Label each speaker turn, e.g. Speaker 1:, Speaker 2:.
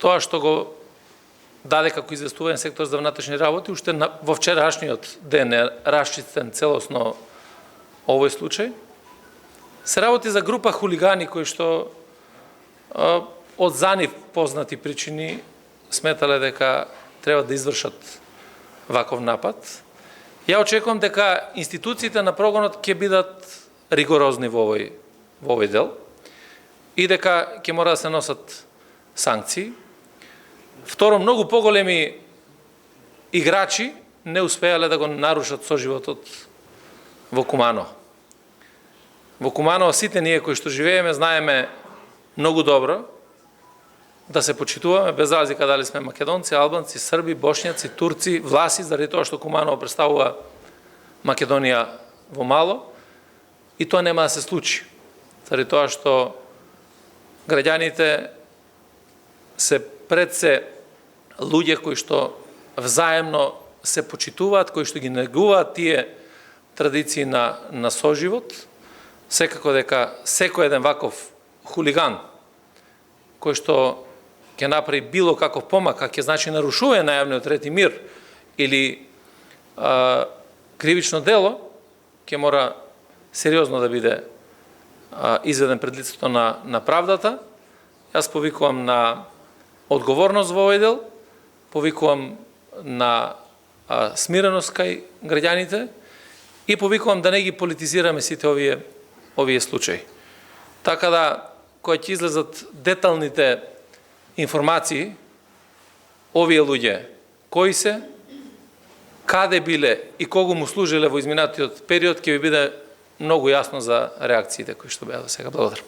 Speaker 1: тоа што го даде како известување сектор за внатрешни работи, уште во вчерашниот ден е расчистен целосно овој случај. Се работи за група хулигани кои што од за нив познати причини сметале дека треба да извршат ваков напад. Ја очекувам дека институциите на прогонот ќе бидат ригорозни во овој дел и дека ќе мора да се носат санкции. Второ, многу поголеми играчи не успеале да го нарушат соживотот во Куманово. Во Куманово сите ние кои што живееме знаеме многу добро да се почитуваме без разлика дали сме македонци, албанци, срби, бошњаци, турци, власи, заради тоа што Куманово представува Македонија во мало, и тоа нема да се случи. Заради тоа што граѓаните се пред се луѓе кои што взаемно се почитуваат, кои што ги негуваат тие традиции на соживот. Секако дека секој еден ваков хулиган кој што ќе направи било каков помак, а ќе значи нарушување на јавниот ред и мир или кривично дело, ќе мора сериозно да биде изведен пред лицето на правдата. Јас повикувам на одговорност во овој дел, повикувам на смиреност кај граѓаните и повикувам да не ги политизираме сите овие случаи. Така да, кога ќе излезат деталните информации, овие луѓе кои се, каде биле и кого му служиле во изминатиот период, ќе ви биде многу јасно за реакциите кои што беа до сега. Благодарам.